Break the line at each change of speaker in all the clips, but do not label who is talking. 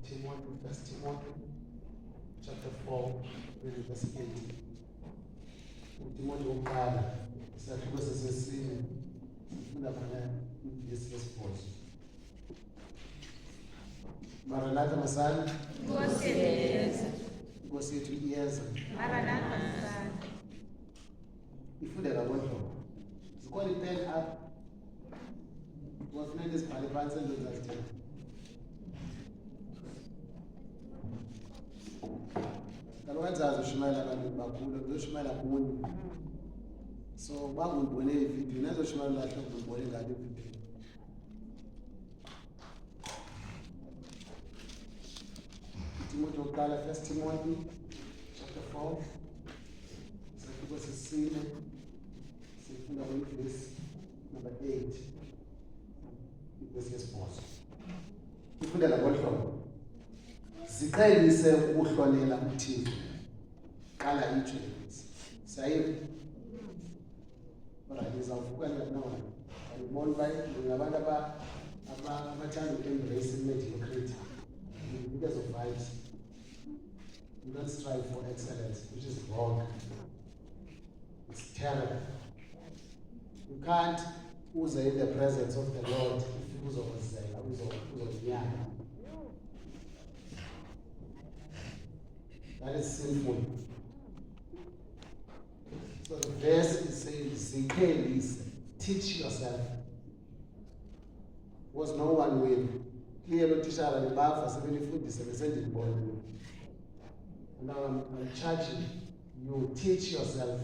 Timothy, 1 Timothy, chapter 4, verse 8. Timothy wokuqala isahluko sesesine sifunda khona ivesi yesibhozo. Maranatha masana. Nkosi yethu iyeza.
Maranatha masana.
Ifunde ngabodlobo. Zikhona ipen up. Wafuneka izibhale phansi endozazithela. Kaloku ushumayela abantu bakhulu, uzoshumayela kuni. So bakungibone ividiyo, nazoshumayela lahle ngibone ngale ividiyo. Timothy wokuqala, 1 Timothy chapter 4. Isahluko sesine. Sifunda verse number 8. Ivesi yesibhozo. Ifunde ngabodlobo. Ziqhelise ukuhlonela uThixo. Qala itsho lezi. Sayiva. Alright, izawuvuka nawo. Ayibona ngabantu abathanda uku-embrace mediocrity. Because of vibes. You don't strive for excellence, which is wrong. It's terrible. You can't uze in the presence of the Lord if uzokuzela, uzonyaka. That is sinful. So the verse is saying, Zikhelise, teach yourself. Was no one with. Clear utishara libafa sebelifundise besendibona. Now I'm charging you, teach yourself.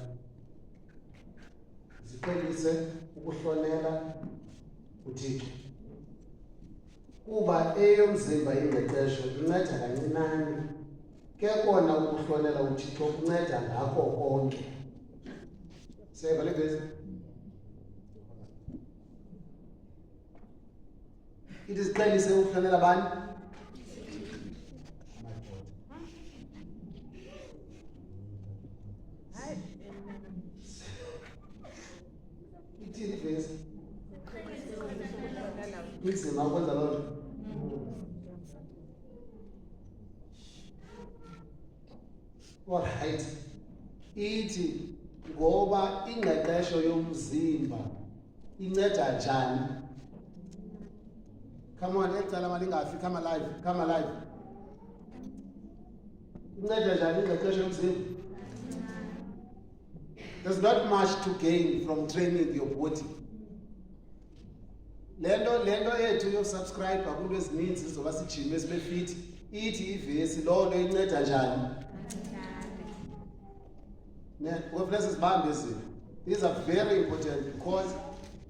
Zikhelise ukuhlonela uThixo. Kuba eyomzimba ingqeqesho inceda kancinane. Ke kona ukuhlonela uThixo kunceda ngakho konke. Seva le verse. It is qhelise ukuhlonela abantu. Ithini verse? Inzima ukwenza loo nto. Alright. Ithi ngoba ingqeqesho yomzimba inceda njani? Come on, ecala malingafi, come alive. Inceda njani ingqeqesho yomzimba? There's not much to gain from training your body. Lento yethu yo-subscribe kulo ezininzi sizoba sijime sibe fit. Ithi ivesi loo nto inceda njani? These are very important because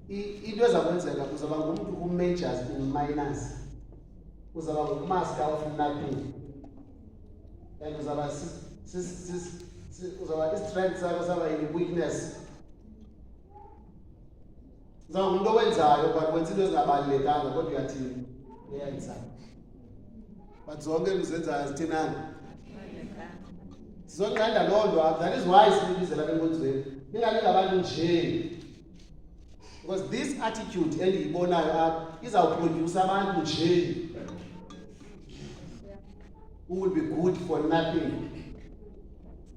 into ezakwenzeka uzaba ngumuntu ku-majors in minors. Uzaba ngumaster of nothing. And uzaba i-strength sakho saba yi-weakness. Uzaba ngumuntu owenzayo but wenza into ezingabalulekanga kodwa uyathini? Uyenza. But zonke uzenzayo zithinani? Sizonqanda loo nto. That is why sibizela enkonzweni. Ingabantu nje. Because this attitude endiyibonayo apha izawuproduce abantu nje who will be good for nothing.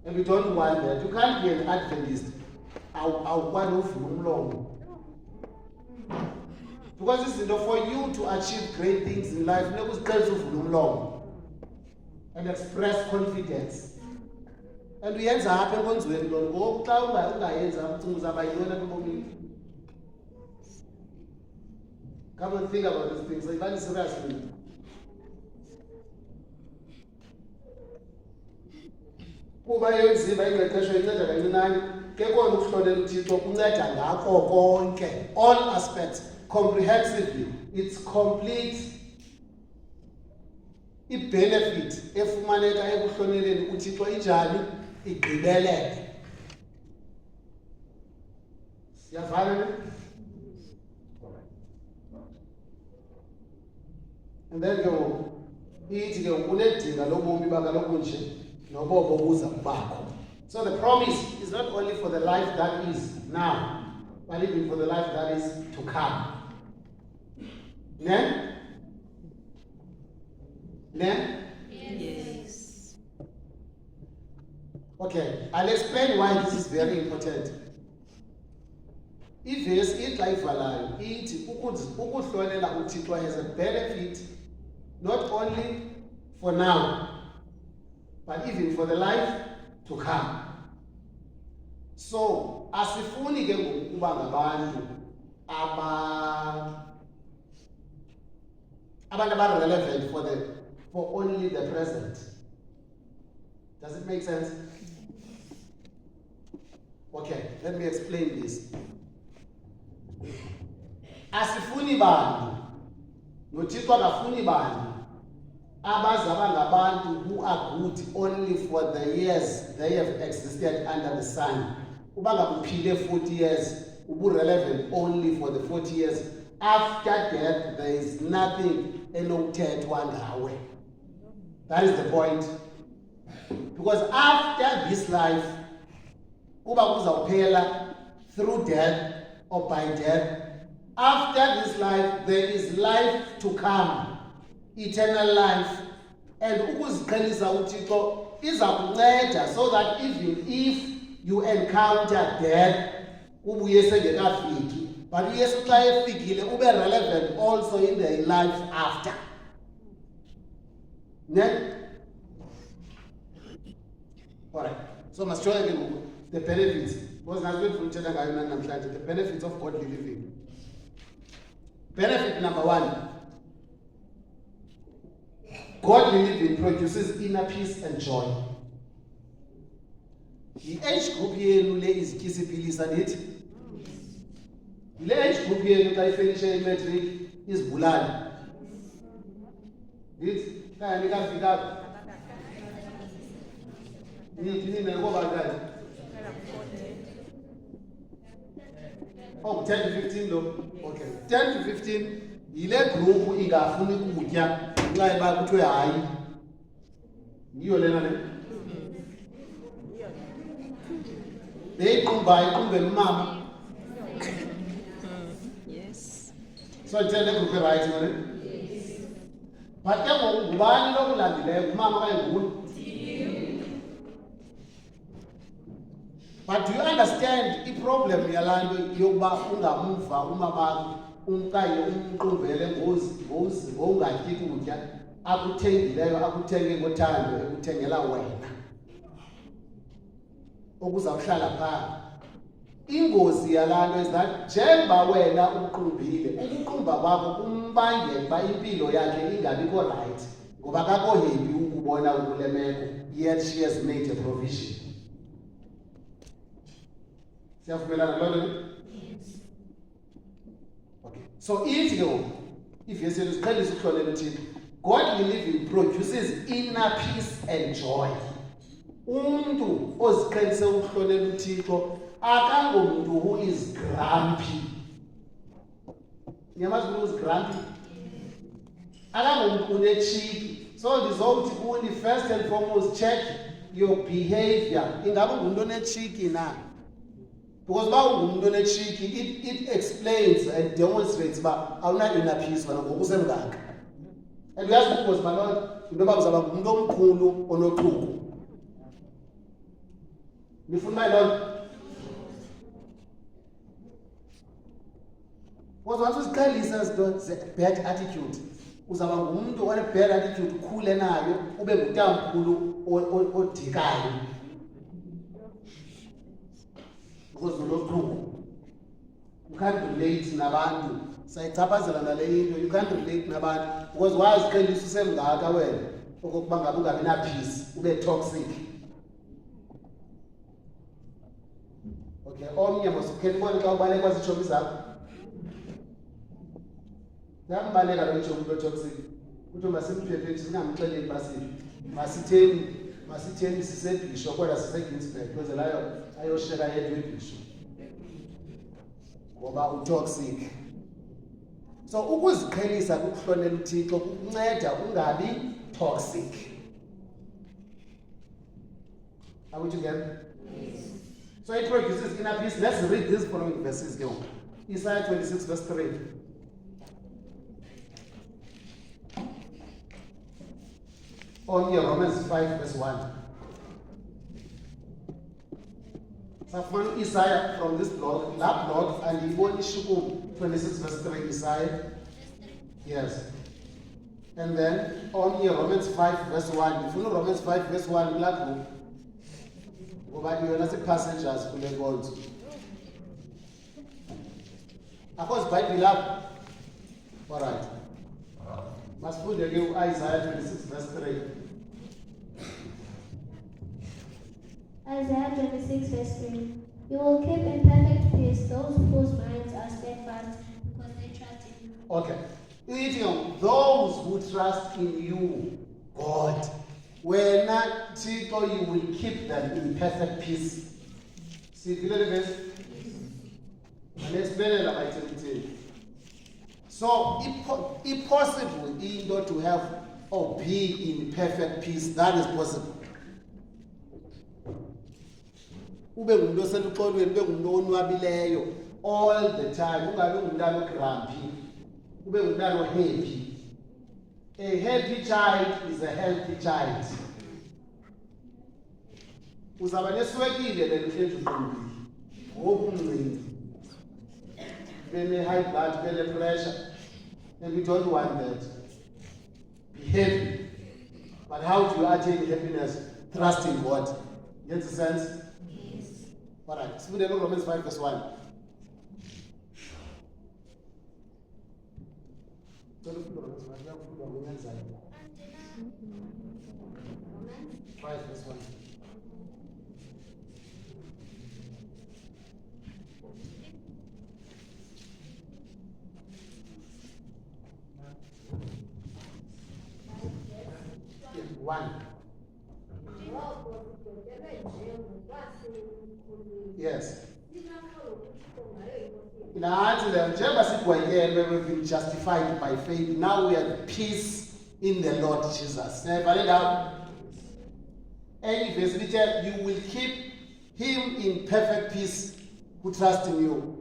And we don't want that. You can't be an Adventist. Awukwazi uvula umlomo. Because it's for you to achieve great things in life, funeka uziqhelise uvula umlomo and express confidence. And uyenza apha enkonzweni loo nto. Ngoku xa ungayenza ucinga uzaba yintoni apha ebomini? Come and think about these things. Are you serious with me? Kuba yomzimba ingqeqesho inceda kancinane, ke kona ukuhlonela uThixo kunceda ngakho konke. All aspects, comprehensively. It's complete. I-benefit efumaneka ekuhloneleni uThixo injani? Igqibeleke. Siyavana ne? And then go, ithi ke unedinga lobomi bakaloku nje nobobo buza kubakho. So the promise is not only for the life that is now, but even for the life that is to come. Ne? Ne?
Yes.
Okay, I'll explain why this is very important. Ivesi ixa ivalayo ithi ukuhlolela uThixo has a benefit not only for now but even for the life to come. So asifuni ke ngokuba ngabantu abantu relevant for only the present. Does it make sense? Okay, let me explain this. Asifuni bantu, noThixo akafuni bantu abazaba ngabantu who are good only for the years they have existed under the sun. Uba ngabuphile 40 years, ubu-relevant only for the 40 years. After death, there is nothing enokuthethwa ngawe. That is the point. Because after this life, uba kuzawuphela through death or by death, after this life, there is life to come, eternal life. And ukuziqhelisa uThixo iza kunceda so that even if you encounter death, ubuye sengekafiki, but uyesu xa efikile ube relevant also in the life after. Ne? Alright, so must show again the benefits. Because the benefits of godly living. Benefit number 1. Godly living produces inner peace and joy. The age group yenu le izityisiphilisa nithi. Le age group yenu xa ifinishe i-matric izibulali. Nithi, kaya nikafika. Nithi nina ngoba kanjani? Oh, 10 to 15 lo. Okay. 10 to 15 yile group ingafuni ukutya nxa iba kuthiwe hayi. Yiyo lena le. Iqumbele umama.
Yes.
So tell the group right man. Yes. But ke ngubani lokulandileyo umama kanye nguwe? But do you understand the problem yalanto yokuba ungamuva umama umkaye umqumbele ngoungatyi kutya akuthengileyo akuthenge ngothando ekuthengela wena okuzawuhlala phaa. Ingozi yalanto is that njengoba wena uqumbile ukuqumba kwakho kumbangela uba impilo yakhe ingabikho right ngoba kakho happy ukubona ukule meko, yet she has made a provision. Siyavumelana loo nto? Okay. So ithi ke ivesi yethu siqhelisa ukuhlolela uThixo. Godly living produces inner peace and joy. Umuntu oziqhelise ukuhlolela uThixo akangomuntu who is grumpy. Nyamazi who is grumpy? Akangomuntu unechiki. So ndizowuthi kuni first and foremost check your behavior. Ingabe ungumuntu onechiki na? Because it explains and demonstrates about how not inner peace when and we ask because my Lord, you know about Mkulu or no true. You feel my Lord? Because what was Kali says the bad attitude. Uzaba ngumuntu one bad attitude cool nayo ube ngutamkhulu odikayo. Because you can't relate nabantu sayichaphazela ngale into, you can't relate nabantu because waziqhelisa usemngaka wena okokuba ngabe ungabi na peace ube toxic. Okay, omnye masukheni bona xa ubaleka kwazitshomi zakho yambaleka lo itshomi lo toxic kuthi masimphephethi singamxeleli basiphi masitheni sisebhisho kodwa siseGinsberg kwezelayo ayosheka yedwa ebhisho ngoba utoxic. So ukuziqhelisa ukuhlonela uThixo kukunceda ungabi toxic. Are we together? Yes. So it produces inner peace. Let's read these following verses. Isaiah 26 verse 3. Only Romans 5 verse 1. Safman Isaiah from this block, that block, and he won Shukum 26 verse 3 Isaiah. Yes. And then only Romans 5 verse 1. If you know Romans 5 verse 1, black book. But you are passengers who let go. Of course, Bible up. All right. Must put again Isaiah 26 verse 3.
Isaiah 26 verse 3. You will keep in perfect peace those whose minds are steadfast because they trust in you.
Okay. Those who trust in you, God, when you will keep them in perfect peace. See, this? And explain by so, if possible, in order to have or be in perfect peace, that is possible. Ube ngumuntu oseluqolweni, ube ngumuntu onwabileyo all the time, ungabe ngumntana ogrumpy, ube ngumntana happy. A happy child is a healthy child. Uzaba neswekile le ndlu ezimbili. Ngokumncane. Bene high blood, bene pressure. And we don't want that. Be happy. But how do you attain happiness? Trust in God. Get the sense?
Yes.
Alright, so we look Romans 5 verse 1. So look at Romans 5 verse 1. One. Yes. We've been justified by faith. Now we have peace in the Lord Jesus. Any verse, you will keep him in perfect peace who trust in you.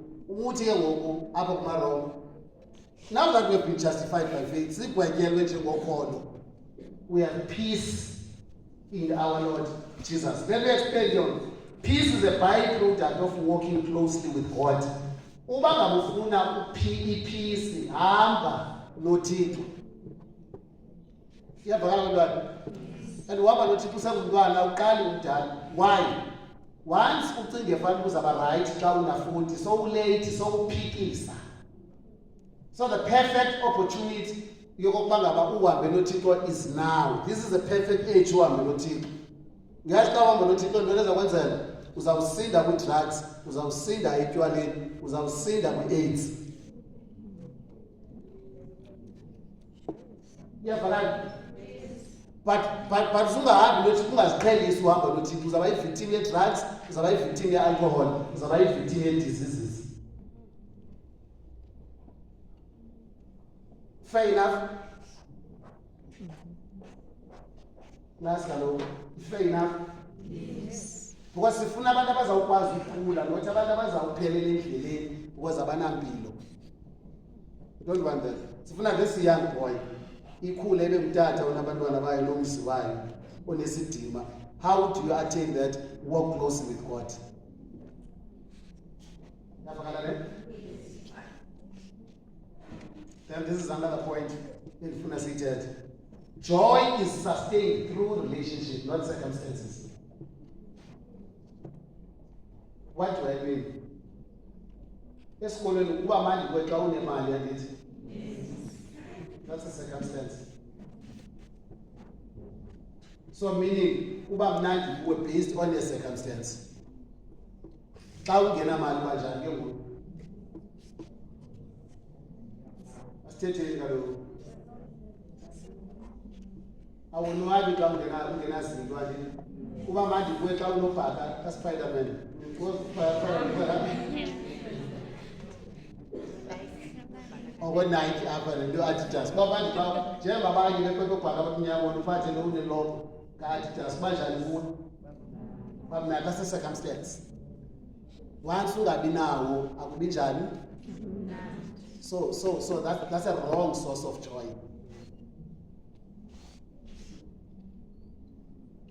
Now that we have been justified by faith, we have peace in our Lord Jesus. Let me explain you. Peace is a byproduct of walking closely with God. Uba ngabufuna peace hamba noThixo. Iyabhakala ntwana. And uhamba noThixo usengumntwana uqali umdala. Why? Once ucinge fanele uzaba right xa una40 so ulate so uphikisa. So the perfect opportunity yokokuba ngaba uhambe noThixo is now. This is the perfect age uhambe noThixo. Ngiyazi xa uhamba noThixo into ezakwenzela uzawusinda kwi-drugs, uzawusinda etywaleni, uzawusinda kwi-AIDS. Iyavakala? But ungahambi noThixo ungaziqhelisi uhamba noThixo, uzawuba yi-victim ye-drugs, uzawuba yi-victim ye-alcohol, uzawuba yi-victim ye-diseases. Fair enough? Last hello. Fair enough?
Yes.
Because sifuna abantu abazawukwazi ukukhula, not abantu abazawuphelela endleleni because abanampilo. Don't want that. Sifuna this young boy ikhule ebe mtata onabantwana bayo nomzi wayo onesidima. How do you attain that? Walk closely with God. Then this is another point. Joy is sustained through relationship, not circumstances. What do I mean? Esikolweni kuba manje kwexa unemali yakithi. That's a circumstance. So meaning kuba mnandi kuwe based on a circumstance. Xa ungena mali kanjani ke ngoku? Asithetheni kaloku. Awunwabi xa ungena zinto alini. Kuba manje kuwe xa unobhaka ka-Spiderman. Overnight apha nento Adidas. Babanje xa njengabanye bekwebhaka abamnyama uphathe lo unelogo ka-Adidas banjani kuwe? Bamna kase circumstance. Once ungabi nawo akubi njani? So that's a wrong source of joy.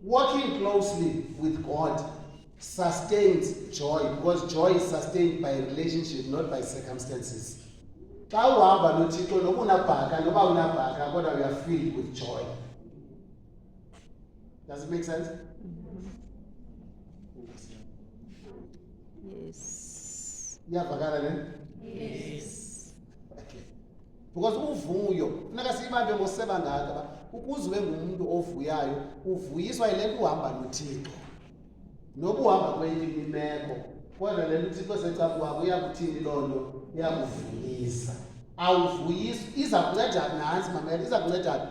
Walking closely with God sustains joy, because joy is sustained by relationship, not by circumstances. Xa uhamba noThixo noba unabhaka noba unabhaka kodwa you are filled with joy. Does it make sense?
Yes.
Iyavakala ne?
Yes.
Okay. Because uvuyo funeka siyibambe ngoseba ngaka ukuze ube ngumuntu ovuyayo, uvuyiswa yile nto uhamba noThixo. Noba uhamba kwenye imeko kodwa le nto uThixo secabu kwakho uyakuthini loo nto, iyakuvuyisa. Awuvuyisi iza kunceda nansi mamela, iza kunceda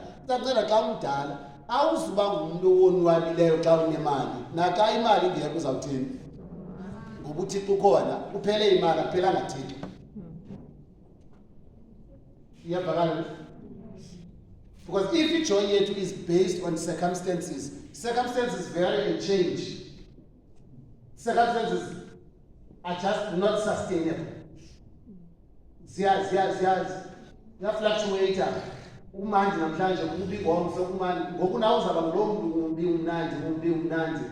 xa umdala. Awuzuba ngumuntu owonwabileyo xa unemali, naxa imali ingekho uzawuthini? Ngoba uThixo ukhona, uphele imali akuphelanga Thixo. Iyavakala? Because if joy yethu is based on circumstances, circumstances vary and change. Circumstances are just not sustainable. They fluctuate. Umandi namhlanje kumbi ngomso umandi ngoku nawe uzaba ngulo muntu umnandi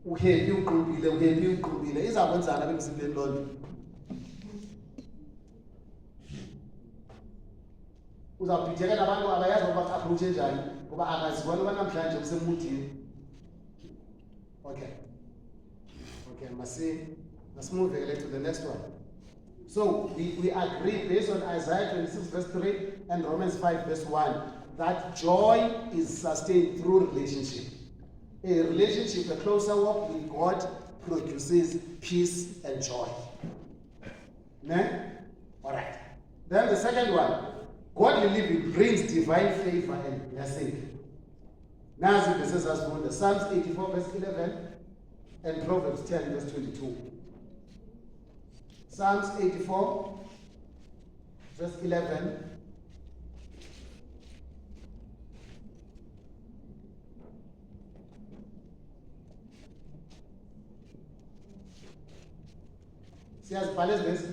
uhappy uqubile izakwenzana emzimbeni lo nto. Uzawubhideka nabantu abayazi ukuba approach njani ngoba akazibona uba namhlanje usemudini. Okay, let's move to the next one. So we agree based on Isaiah 26 verse 3 and Romans 5 verse 1 that joy is sustained through relationship. A relationship, a closer walk with God produces peace and joy. Alright. Then the second one, godly living brings divine favor and blessing. Now it says as well, Psalms 84 verse 11 and Proverbs 10 verse 22. Psalms 84 verse 11 siyazibhala ezivesi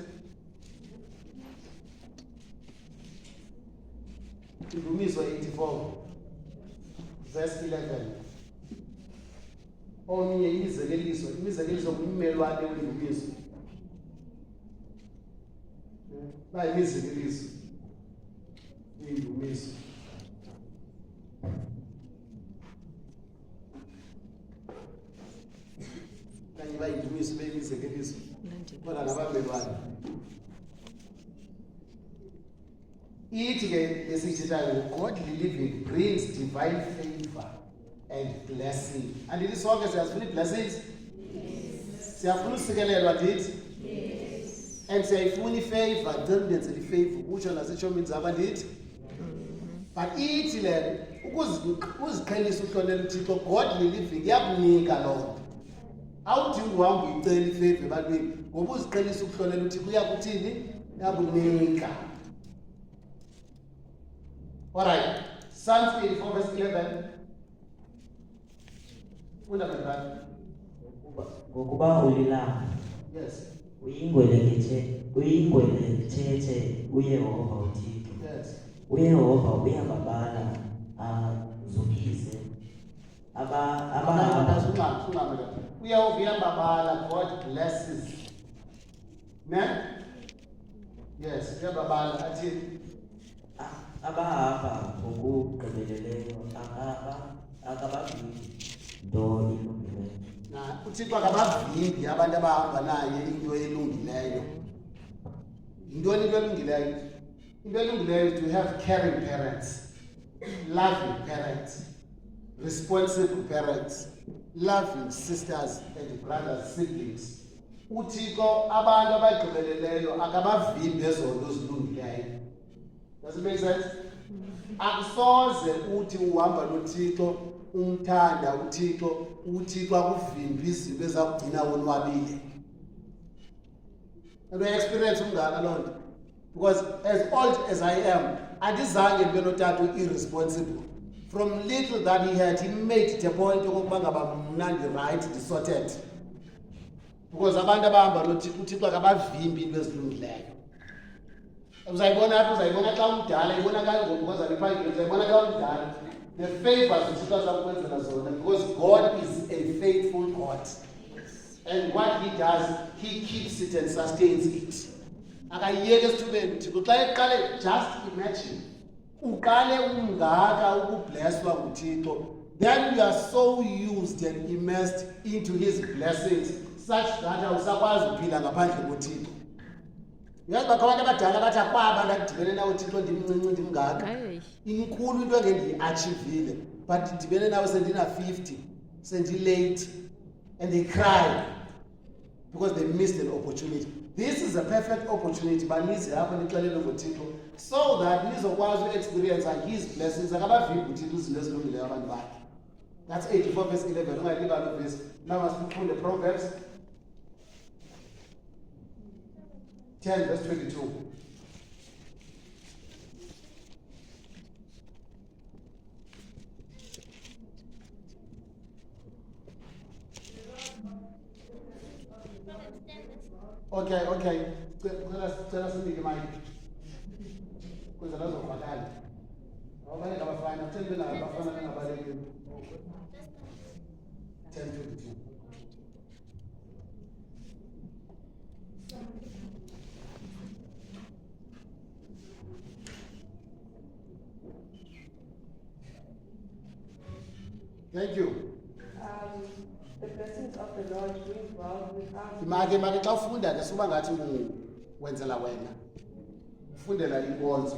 Indumiso 84 verse 11 omnye imizekeliso kummelwane wendumiso bayimizekeliso indumiso kanye bayindumiso beyimizekeliso kodwa nabambelwane ithi ke lesithethayo godly living brings divine favor and blessing. And it is sonke siyazifuna blessings? Siyafuna usikelelwa ndithi? And siyayifuna ifavor, ndenzela ifavor kutsho naseshomini zaba ndithi? But ithi le ukuziqhelisa uhlonela uThixo godly living iyakunika loo nto. Awudingi uhamba uyicela ifavor ebantwini ngoba uziqhelisa ukuhlonela uThixo uyakuthini? Uyakunika. Alright, Psalms 84 verse 11.
Ngokuba ulilanga.
Yes.
Uyingwelekethe uYehova uThixo.
Yes.
uYehova uyababala azukise
uyehova uyababala, God blesses. Ne? Yes, uyababala athi
abahamba ngokugqibeleleyo akabavimbi nto ilungileyo.
na uThixo akabavimbi abantu abahamba naye into elungileyo. Yintoni into elungileyo? Into elungileyo is to have caring parents, loving parents, responsible parents, loving sisters and brothers, siblings. uThixo abantu abagqibeleleyo akabavimbi ezonto ezilungileyo. Does it make sense? Akusoze uthi uhamba noThixo umthanda uThixo akuvimbi izinto ezakugcina wonwabile. And I experience umngaka loo nto. Because as old as I am, andizange ndibe notata irresponsible. From little that he had, he made it a point okokuba ngaba mna ndi-right, ndi-sorted. Because abantu abahamba noThixo uThixo akabavimbi into ezilungileyo. Uzayibona xa umdala, ibona kangoku because aliphangile, uzayibona xa umdala. the favors uThixo azakwenzela zona, because God is a faithful God. And what he does, he keeps it and sustains it. Akayiyeke esithubeni uThixo xa eqale, just imagine uqale ungaka ukublesswa nguThixo, then you are so used and immersed into his blessings such that awusakwazi ukuphila ngaphandle koThixo. Uyazi bakho abantu abadala bathi akwaba ndadibene nawe uThixo ndimncinci ndimngaka. Inkulu into engendiyi-achivile, but ndidibene nawe sendina-50, sendi-late, and they cry because they missed an opportunity. This is a perfect opportunity, but nize apho nixelele ngoThixo so that nizokwazi u-experience his blessings. Akabavimbi uThixo izinto ezilungileyo abantu bakhe. That's 84 verse 11. Ungayilibali lo verse. Now must we the Proverbs 10 verse 22. Okay. Cela sinike manje. Kwenza lazo vakali. Awubale ngabafana, utheni bengabafana bengabaleki. 10:22. Thank you.
The blessings of the Lord bring wealth without.
Make xa ufunda ke suba ngathi wenzela wena. Ufundela inkonzo.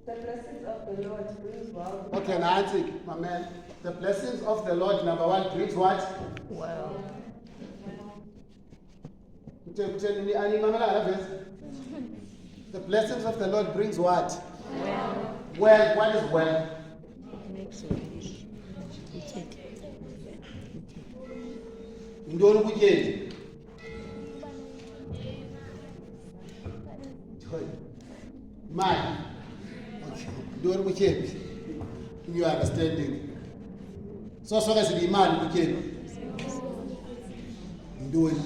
The blessings of the Lord brings wealth.
Okay, nansi, my man. The blessings of the Lord, number one, brings what?
Well.
The blessings of the Lord brings what? Well, what is well?
Makes it.
Ndoni kutyeni? Mali. Okay. Ndoni kutyeni? In your understanding. So sonke silimali kutyeni. Ndoni.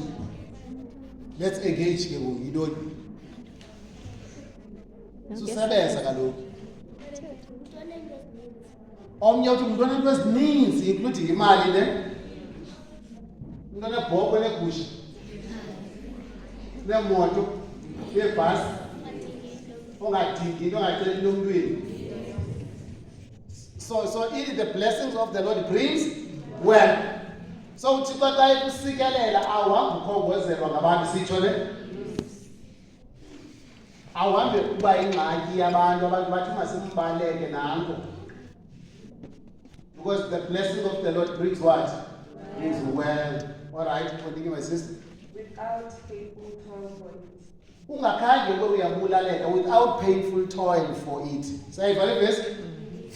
Let's engage ke ngoku yintoni? Susebenza kaloku. Omnye uthi umntwana into ezininzi including imali ne. Umntwana ebhokwe negusha. Nemoto, nebhasi. Ongadingi into ongaceleli nomntweni. So it the blessings of the Lord brings well. So uThixo xa ekusikelela awuhambi ukhongozelwa ngabantu sitsho ne. Awuhambi kuba ingxaki yabantu bathi masimbaleke nanko. Because the blessing of the Lord brings what? Brings well. All right, continue my sister.
Without painful toil for it.
Ungakhange ube uyabulaleka without painful toil for it. Sayivale verse?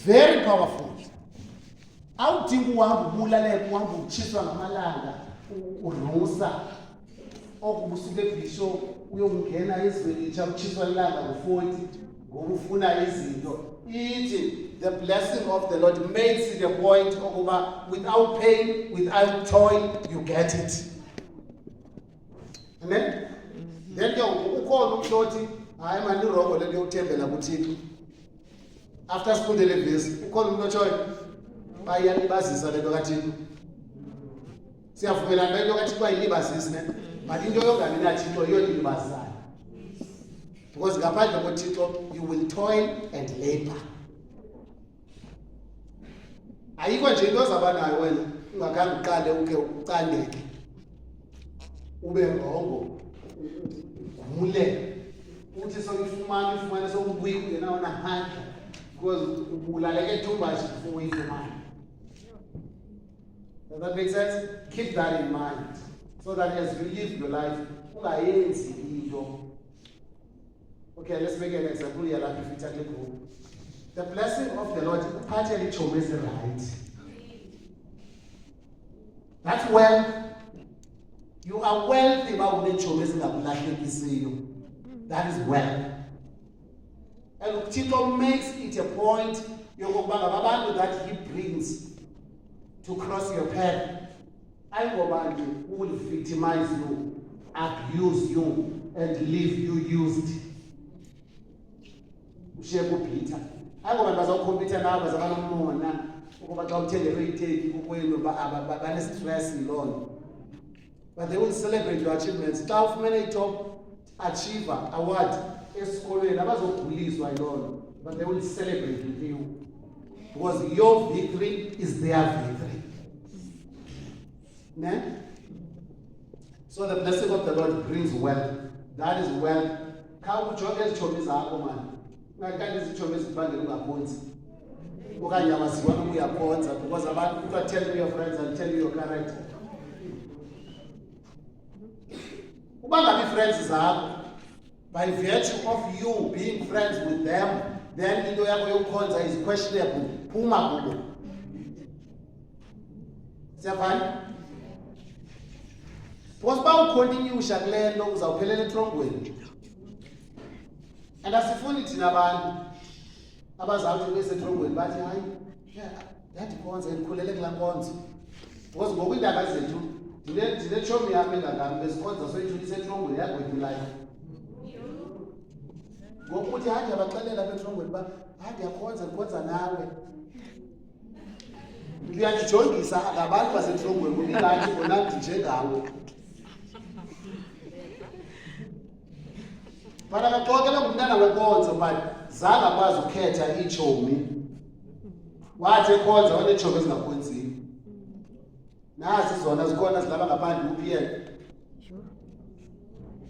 Very powerful. Awudingi uhambe ubulaleka, uhambe utshiswa ngamalanga, urusa. Okubusuke ebhisho uyongena ezweni litsha utshiswa ilanga ngo-40 ngoba ufuna izinto. Ithi the blessing of the Lord makes it a point okuba without pain, without toil, you get it. Amen? Then ukhona umuntu othi hayi manje irongo lento yokuthembela kuThixo. After sifundele vesi, ukhona umuntu otshoyo bayalibazisa lento kaThixo. Siyavumelana lento kaThixo ayilibazisi ne. But into yongani naThixo iyolibazisayo. Because ngaphandle koThixo you will toil and labor. Ayikho nje into ozabanayo wena ungakhange uqale uke ucandeke. Ube rongo. Mule. Uthi soyifumane sokubuya ungenawo nahandle. Because ubulaleke ethumba nje before uyifumane. Does that make sense? Keep that in mind. So that as you live your life, ungayenzi into. Okay, let's make an example here like if you group. The blessing of the Lord partially chooses the right. That's wealth. You are wealthy, but when that is wealth. And uThixo makes it a point that he brings to cross your path. Who will victimize you, abuse you, and leave you used. Peter. Akubantu bazawukhompyutha nabo bazabanomona ukuba xa uthenge retake kokwenu bane-stress yiloo. But they will celebrate your achievements. Xa ufumene i-top achiever award esikolweni abazoguliswa yiloo, but they will celebrate with you because your victory is their victory. Ne? So the blessing of the Lord brings wealth. That is wealth. Kha ujonge ezitshomi zakho man. Kanti izitshomi ezibangela ungaphonsi. Okanye amaziwa noma uyaphonsa because abantu kuthiwa tell me your friends and tell you your character. Uba ngabi friends zakho, by virtue of you being friends with them, then into yakho yokukhonza is questionable. Phuma kubo. Siyavana? Because ba ucontinue kule nto uzawuphelela etrongweni. And asifuni thina abantu abazawuthi besetrongweni bathi hayi yathi konza endikhulele kulaa nkonzo. Because ngoku iindaba zethu ndinetshomi yam engangami besikhonza soyithu isetrongweni yagwetyulayo. Ngoku uthi hayi abaxelela apha etrongweni uba hayi ndikhonza nawe. Ndiyandijongisa ngabantu basetrongweni ngoba ingathi bona ndinjengawe. Bana kaxokele ngumntana wenkonzo but zange akwazi ukukhetha iitshomi. Wathi ekhonza waneetshomi ezingakhonziyo. Nasi zona zikhona zilapha ngaphandle uPierre.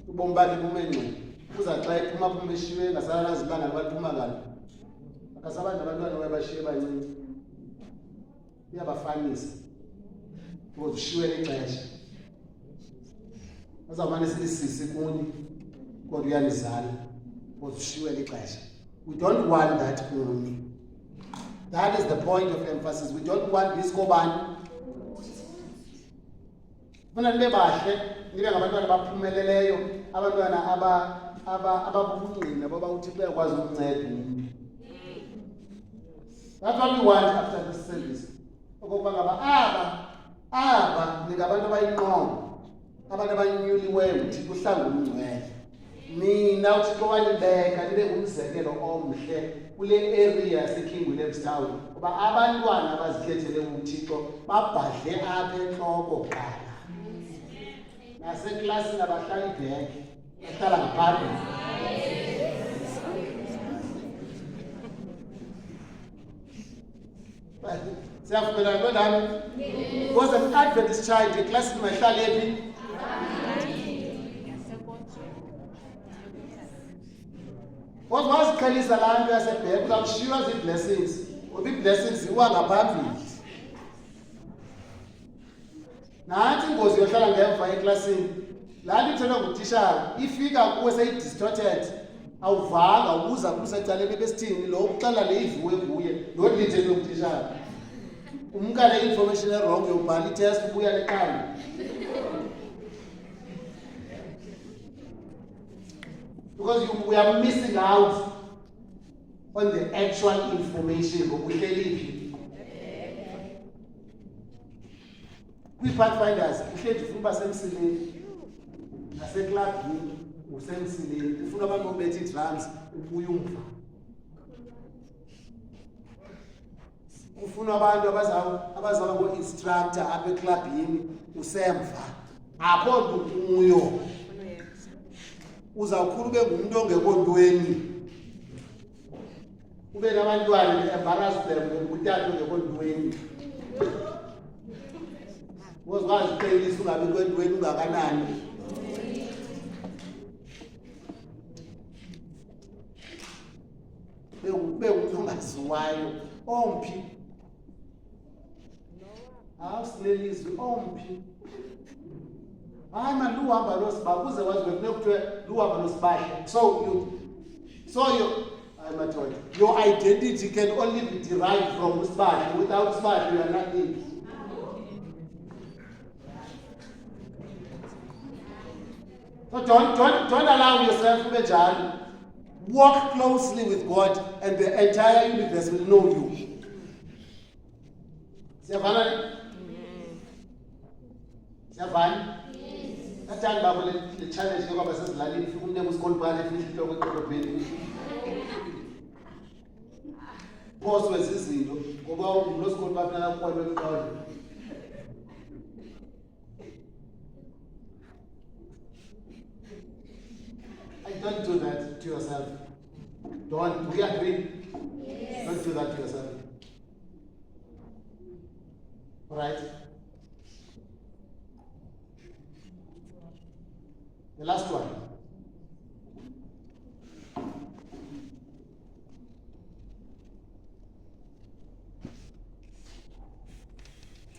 Ubomi bakhe bumenxe. Uza xa ephuma phuma eshiwe ngasala nazibanga baphuma ngalo. Akasabantu abantwana wayebashiye bancinci. Iyabafanisa. Because ushiwe lixesha. Azawumane silisisi kuni. Kodwa uyanizala. Because ushiwe lixesha. We don't want that only. That is the point of emphasis. We don't want this kobani. Funa nibe bahle, nibe ngabantwana baphumeleleyo, abantwana ababungqina baba uthi bayakwazi ukunceda umuntu. That's what we want after this service. Okokuba ngaba aba ningabantu abayinqobo, abantu abanyuliweyo uthi kuhlanga umngcwele. Mina uThixo wanibeka nibe ngumzekelo omhle kule area yaseKing Williamstown kuba abantwana abazikhethele uThixo babhadle apha enhloko kuqala. Naseklasini abahlali ibheke bahlala ngaphambili. Siyavumelana nonami? Was an Adventist child eklasini mahlali ephi? What was Kalisa land as a baby? I'm sure the blessings. Or the blessings you are ngaphambili. Nathi ngozi yohlala ngemva eklasini. La ngithola ngutishara ifika kuwe seyidistorted. Awuvanga ubuza kusecaleni besithini lo uxela le ivuwe kuye lo lithe lokutishara. Umkale information wrong yobhala test ubuya lekhaya. Because we are missing out on the actual information ngokuhleliphi. Kwi-pathfinders uhleli ufuna semsileni naseklabhini usemsileni ufuna abantu obethe drums ubuya umva. Ufuna abantu abazaba ngo-instructor apha eklabhini usemva. Akho nto kuyo. Uzawukhula ube ngumuntu ongekho ntweni. Ube nabantwana embarrass them ngokuthatha ongekho ntweni. Wozwazi uqhelisa ungabi kwentweni ungakanani. Ube umuntu ongaziwayo omphi. Awusilelizwe omphi. Hayi man luhamba losiba kuze wazi bekuthiwe luhamba losibahle. Your identity can only be derived from Usbahle. Without Usbahle you are nothing. So don't allow yourself to be judged. Walk closely with God and the entire universe will know you. Siyavana? Siyavana? Nathanda babo le challenge ngoba basezilalini ufika umuntu emusikoli phala efihla inhloko eqolobheni. uphoswe zizinto ngoba umuntu osikole baphela kuqolo eqolo. Don't do that to yourself. Don't. We agree? Yes. Don't do that to yourself. All right? The last one.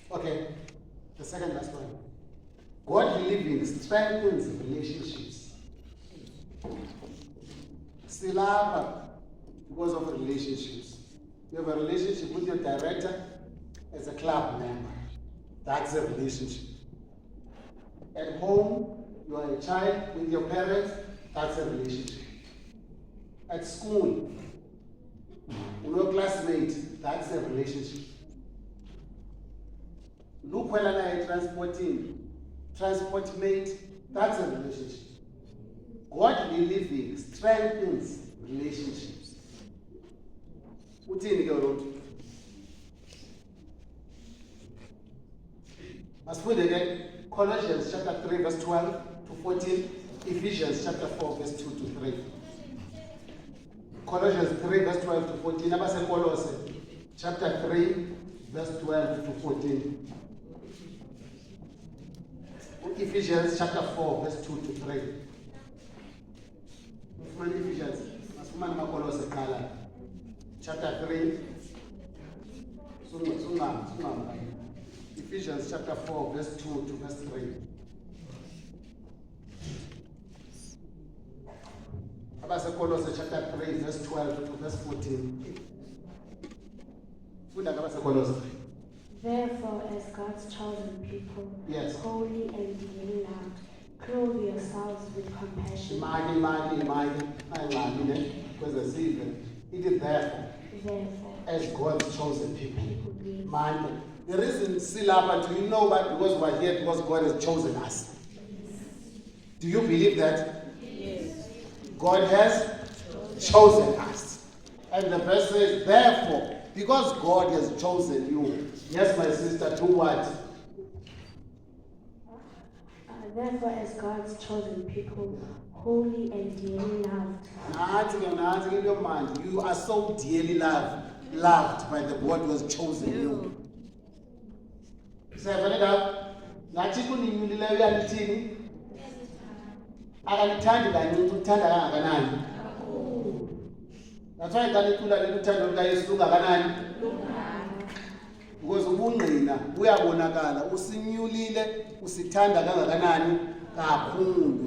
Okay, the second last one. Godly living strengthens relationships. Silava because of relationships. You have a relationship with your director as a club member. That's a relationship. At home, you are a child with your parents. That's a relationship. At school, with your classmate, that's a relationship. Look when I transport mate, that's a relationship. Godly living strengthens relationships. Uthini ke uLothu? Masifunde ke Colossians chapter 3 verse 12 to 14, Ephesians chapter 4 verse 2 to 3. Colossians 3 verse 12 to 14, abaseKolose chapter 3 verse 12 to 14. Ephesians chapter 4 verse 2 to 3. Ephesians, chapter 3. Ephesians chapter 4 verse 2 to verse 3. Abasekolose chapter 3 verse 12 to verse 14.
Therefore, as God's chosen people,
Yes.
holy and dearly loved, clothe yourselves with compassion.
It is therefore,
Therefore,
as God's chosen people.
please,
Man, the reason Silapa, do you know that? Because we're here because God has chosen us. Do you believe that?
Yes.
God has chosen us. And the verse says, therefore, because God has chosen you. Yes, my sister, do what?
therefore, as God's chosen people, holy and dearly loved.
You are so dearly loved by the one who has chosen you. That's why because ubungqina uyabonakala usinyulile usithanda kangakanani kakhulu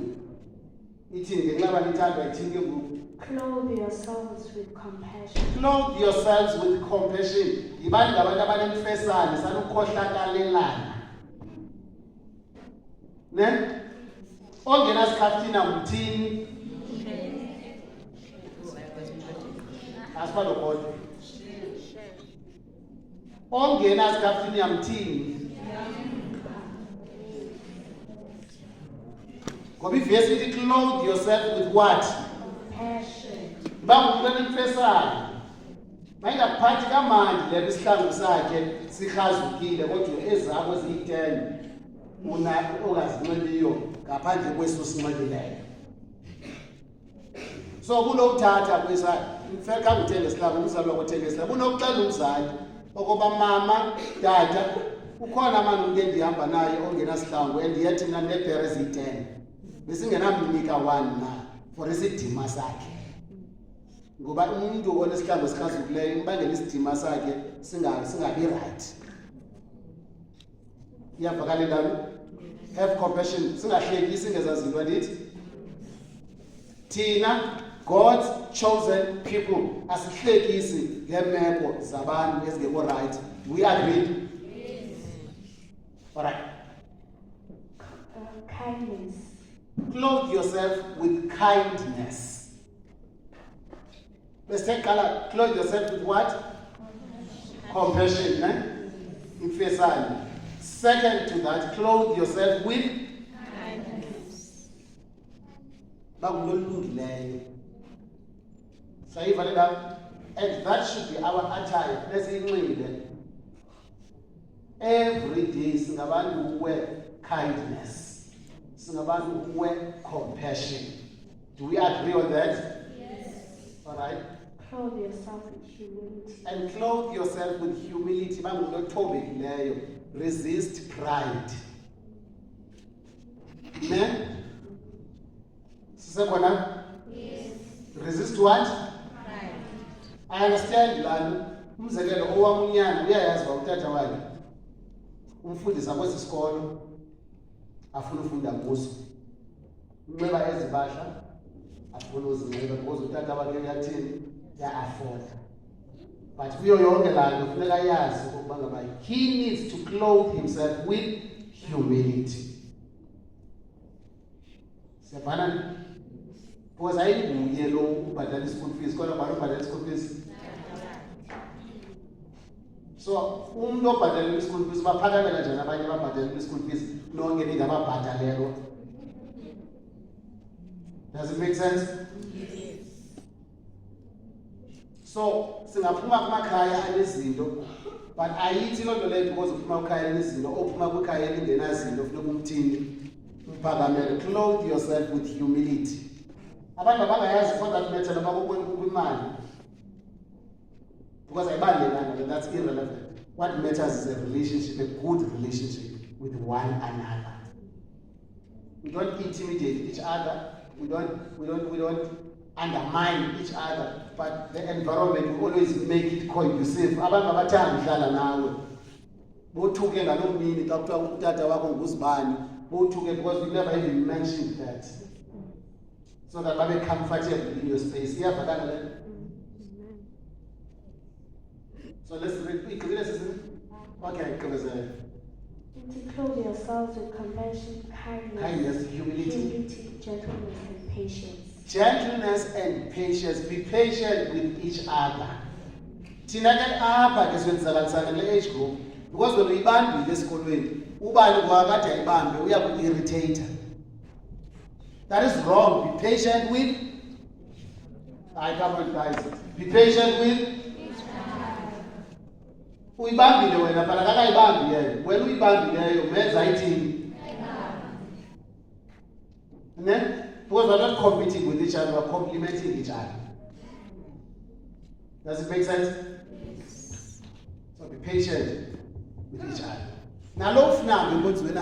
ithini ngenxa nithandwa ithini ke ngoku
Clothe yourselves with compassion.
Clothe yourselves with compassion. Yibani ngabantu abanemfesane sanukhohlakalelana. Ne? Ongena sikhathina mthini. Asibalo kodwa. Ongena sikhathini yamthini. Ngoba ivesi ithi clothe yourself with what?
Passion.
Bangumntwana emfesane. Mayingaphathi kamandi le isihlangu sakhe sihazukile kodwa ezabo eziyi10 una ongazinxeliyo ngaphandle kweso sinxelileyo. So kulokuthatha kwesa mfeka ngithenge isihlangu umzalwa kwethenge isihlangu unokuxela umzali okoba mama dada ukhona amanje endihamba naye ongena sihlangu endiyathi mina nebhere eziyi10 besingenamnika 1 na for isidima sakhe. Ngoba umuntu onesihlangu sikhazukileyo imbangela isidima sakhe singabi right. Iyavakala ndalo. Have compassion. Singahlekisi ngezazinto ndithi. Thina God's chosen people asihlekisi ngemeko zabantu ezingekho right. We agree? Yes. All right.
Kindness.
Clothe yourself with kindness. Let's take color. Clothe yourself with what? Compassion. Infesani. Second to that, clothe yourself with
Kindness.
bakulolungileyo. Sayiva le ndaba. And that should be our attire. Let's say every day singabantu who wear kindness. Singabantu who wear compassion. Do we agree on that?
Yes.
All right.
Clothe yourself with humility.
And clothe yourself with humility. Resist pride. Amen?
Yes.
Resist what? I understand lana umzekelo owamunyana uyayazi utata wakhe umfundisa kwesi sikolo afuna ufunda kuso unxiba ezibahla afuna uzinxiba because utata wakhe uyathini afford. But kuyo yonke lana kufuneka yazi ukuba ngaba he needs to clothe himself with humility. Siyabana because ayinguye lo ubhadala school fees kodwa bani ubhadala school fees. So umuntu obhadala school fees baphakamela njani abanye ababhadala school fees nonke ningababhadalelwa? Does it make sense? Yes. So singaphuma kumakhaya anezinto but ayithi loo nto leyo because uphuma kukhaya anezinto ophuma kwikhaya elingenazinto funeka umthini uphakamele. Clothe yourself with humility. Abantu abangayazi for that matter kwimali because ayibalekanga, that's irrelevant. What matters is a relationship, a good relationship with one another. We don't intimidate each other. We don't undermine each other. But the environment will always make it conducive. Abantu abathanda udlala nawe. Bothuke ngaloo mini xa kuthiwa utata wakho nguzibani. Bothuke because we never even mentioned that. So that babe comfortable in your space. So let's read. Okay, close it.
To clothe yourselves with compassion,
Kindness, humility,
gentleness, and patience.
Gentleness and patience. Be patient with each other. Thina ke apha ke senzakalisana le age group because when uyibambile esikolweni ubani kwakade ayibambe uyaku-irritate. That is wrong. Be patient with. I come on, guys. Be patient with. Uyibambile wena phela kakayibambi yena. Wena uyibambileyo menza ithini? Ne? Because we're not competing with each other, we're complementing each other. Does it make sense? Yes. So be patient with each other. Now, look now, we're going to be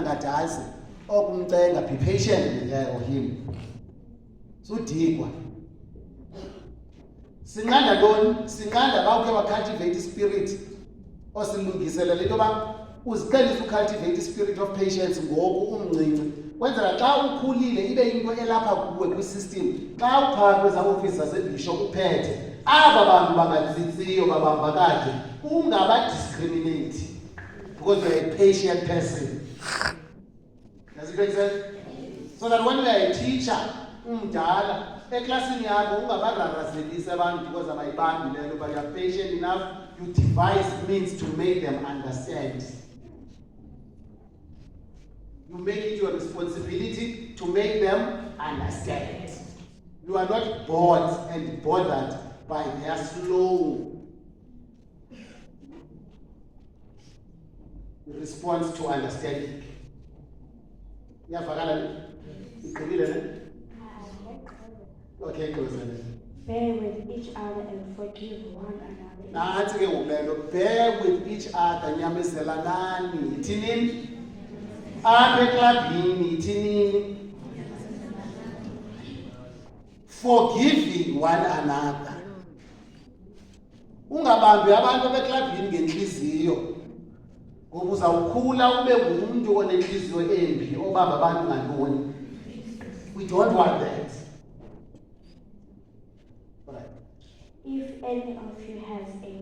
patient with her or him. So deep one. Singanda don't, singanda bawuke cultivate the spirit. Or silungisele le nto ba uziqhelisa ucultivate the spirit of patience ngoku umncinci. Kwenzela xa ukhulile ibe into elapha kuwe kwisystem. Xa uphaa kweza office zasebisho uphethe aba bantu bangazitsiyo babamba kahle ungabadiscriminate because you're a patient person. Does it make sense? So that when you are a teacher, umdala, eklasini yakho ungabararazelisi abantu because abayibambi lelo, but you are patient enough, you devise means to make them understand. You make it your responsibility to make them understand. You are not bored and bothered by their slow response to understanding. Okay, close it.
Bear with each other and forgive one another.
Bear with each other. Nyamezelanani. Itinin. Apha eklabhini. Itinin. Forgiving one another. Ungabambi abantu beklabhini ngenhliziyo. Ngoba uzawukhula ube ngumuntu onenhliziyo embi obamba abantu ngantoni. We don't want that.
If any of you has a